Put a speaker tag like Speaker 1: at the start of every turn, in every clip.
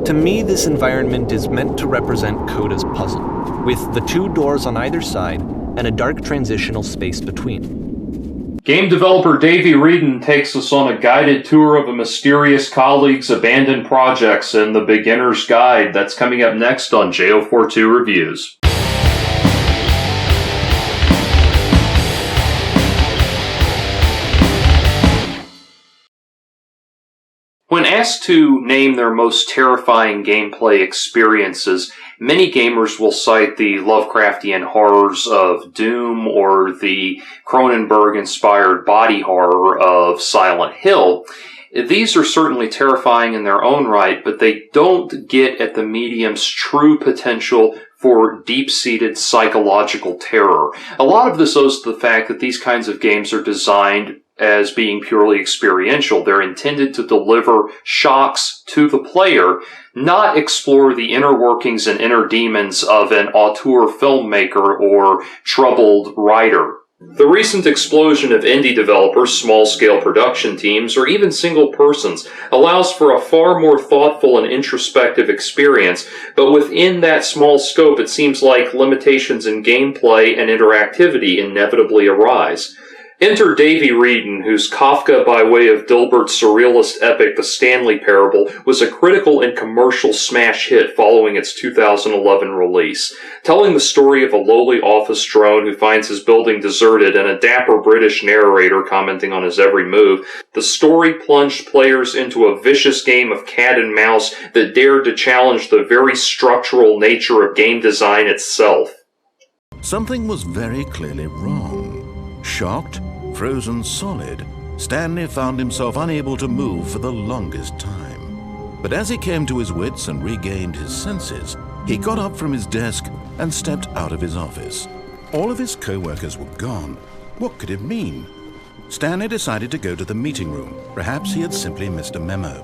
Speaker 1: To me, this environment is meant to represent Coda's puzzle, with the two doors on either side and a dark transitional space between.
Speaker 2: Game developer Davey Wreden takes us on a guided tour of a mysterious colleague's abandoned projects in The Beginner's Guide. That's coming up next on JO42 Reviews. When asked to name their most terrifying gameplay experiences, many gamers will cite the Lovecraftian horrors of Doom or the Cronenberg-inspired body horror of Silent Hill. These are certainly terrifying in their own right, but they don't get at the medium's true potential for deep-seated psychological terror. A lot of this owes to the fact that these kinds of games are designed as being purely experiential. They're intended to deliver shocks to the player, not explore the inner workings and inner demons of an auteur filmmaker or troubled writer. The recent explosion of indie developers, small-scale production teams, or even single persons allows for a far more thoughtful and introspective experience, but within that small scope it seems like limitations in gameplay and interactivity inevitably arise. Enter Davey Wreden, whose Kafka by way of Dilbert's surrealist epic The Stanley Parable was a critical and commercial smash hit following its 2011 release. Telling the story of a lowly office drone who finds his building deserted and a dapper British narrator commenting on his every move, the story plunged players into a vicious game of cat and mouse that dared to challenge the very structural nature of game design itself.
Speaker 3: Something was very clearly wrong. Shocked, frozen solid, Stanley found himself unable to move for the longest time. But as he came to his wits and regained his senses, he got up from his desk and stepped out of his office. All of his co-workers were gone. What could it mean? Stanley decided to go to the meeting room. Perhaps he had simply missed a memo.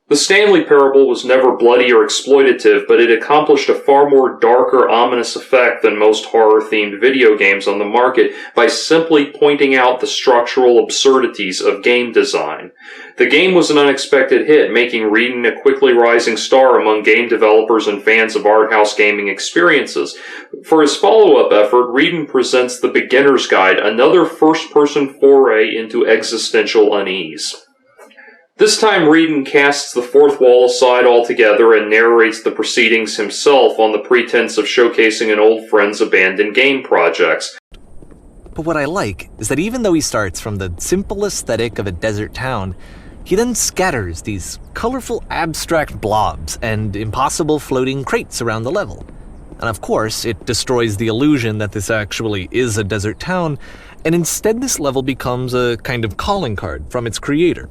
Speaker 2: The Stanley Parable was never bloody or exploitative, but it accomplished a far more darker, ominous effect than most horror-themed video games on the market by simply pointing out the structural absurdities of game design. The game was an unexpected hit, making Wreden a quickly rising star among game developers and fans of art house gaming experiences. For his follow-up effort, Wreden presents The Beginner's Guide, another first-person foray into existential unease. This time, Wreden casts the fourth wall aside altogether and narrates the proceedings himself on the pretense of showcasing an old friend's abandoned game projects.
Speaker 1: But what I like is that even though he starts from the simple aesthetic of a desert town, he then scatters these colorful abstract blobs and impossible floating crates around the level. And of course, it destroys the illusion that this actually is a desert town, and instead this level becomes a kind of calling card from its creator.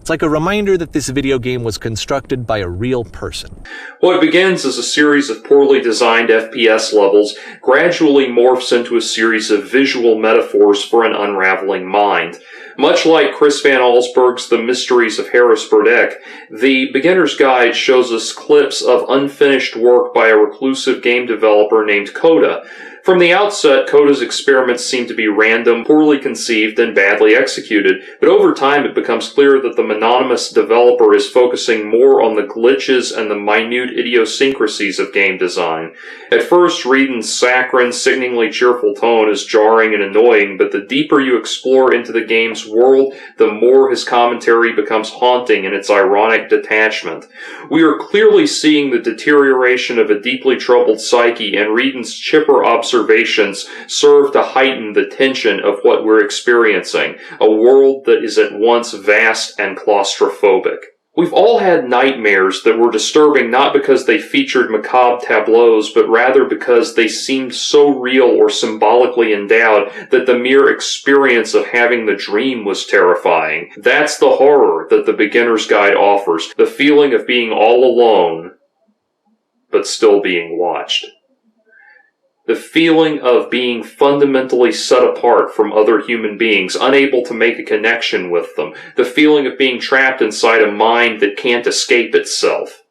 Speaker 1: It's like a reminder that this video game was constructed by a real person.
Speaker 2: What begins as a series of poorly designed FPS levels gradually morphs into a series of visual metaphors for an unraveling mind. Much like Chris Van Allsburg's The Mysteries of Harris Burdick, The Beginner's Guide shows us clips of unfinished work by a reclusive game developer named Coda. From the outset, Coda's experiments seem to be random, poorly conceived, and badly executed, but over time it becomes clear that the mononymous developer is focusing more on the glitches and the minute idiosyncrasies of game design. At first, Wreden's saccharine, sickeningly cheerful tone is jarring and annoying, but the deeper you explore into the game's world, the more his commentary becomes haunting in its ironic detachment. We are clearly seeing the deterioration of a deeply troubled psyche, and Wreden's chipper observations serve to heighten the tension of what we're experiencing, a world that is at once vast and claustrophobic. We've all had nightmares that were disturbing not because they featured macabre tableaus, but rather because they seemed so real or symbolically endowed that the mere experience of having the dream was terrifying. That's the horror that The Beginner's Guide offers, the feeling of being all alone, but still being watched. The feeling of being fundamentally set apart from other human beings, unable to make a connection with them. The feeling of being trapped inside a mind that can't escape itself.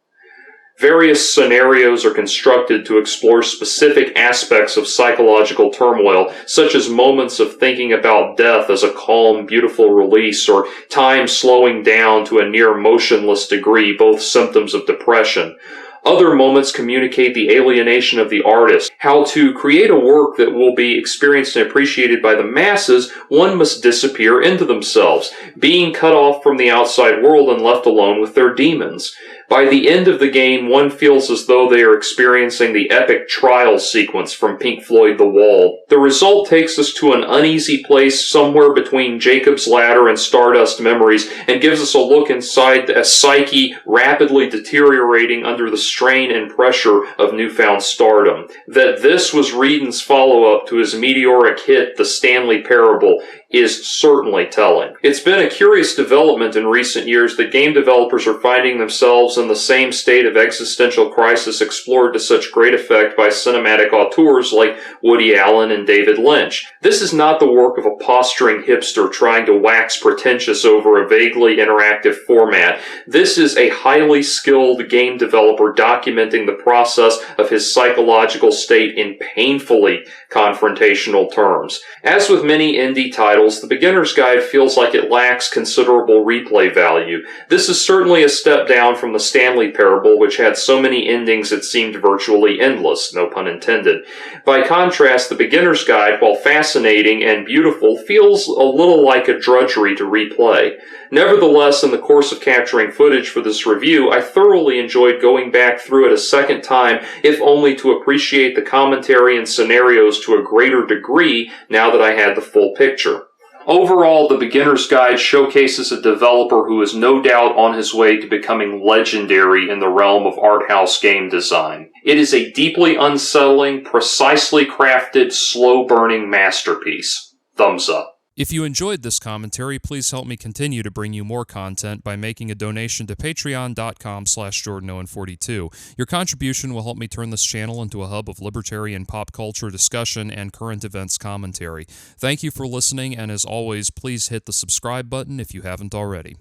Speaker 2: Various scenarios are constructed to explore specific aspects of psychological turmoil, such as moments of thinking about death as a calm, beautiful release, or time slowing down to a near motionless degree, both symptoms of depression. Other moments communicate the alienation of the artist. How to create a work that will be experienced and appreciated by the masses, one must disappear into themselves, being cut off from the outside world and left alone with their demons. By the end of the game, one feels as though they are experiencing the epic trial sequence from Pink Floyd The Wall. The result takes us to an uneasy place somewhere between Jacob's Ladder and Stardust Memories, and gives us a look inside a psyche rapidly deteriorating under the strain and pressure of newfound stardom. That this was Wreden's follow-up to his meteoric hit, The Stanley Parable, is certainly telling. It's been a curious development in recent years that game developers are finding themselves in the same state of existential crisis explored to such great effect by cinematic auteurs like Woody Allen and David Lynch. This is not the work of a posturing hipster trying to wax pretentious over a vaguely interactive format. This is a highly skilled game developer documenting the process of his psychological state in painfully confrontational terms. As with many indie titles, the beginner's guide feels like it lacks considerable replay value. This is certainly a step down from the Stanley Parable, which had so many endings it seemed virtually endless, no pun intended. By contrast, the beginner's guide, while fascinating and beautiful, feels a little like a drudgery to replay. Nevertheless, in the course of capturing footage for this review, I thoroughly enjoyed going back through it a second time, if only to appreciate the commentary and scenarios to a greater degree now that I had the full picture. Overall, the beginner's guide showcases a developer who is no doubt on his way to becoming legendary in the realm of art house game design. It is a deeply unsettling, precisely crafted, slow-burning masterpiece. Thumbs up.
Speaker 4: If you enjoyed this commentary, please help me continue to bring you more content by making a donation to patreon.com/JordanOwen42. Your contribution will help me turn this channel into a hub of libertarian pop culture discussion and current events commentary. Thank you for listening, and as always, please hit the subscribe button if you haven't already.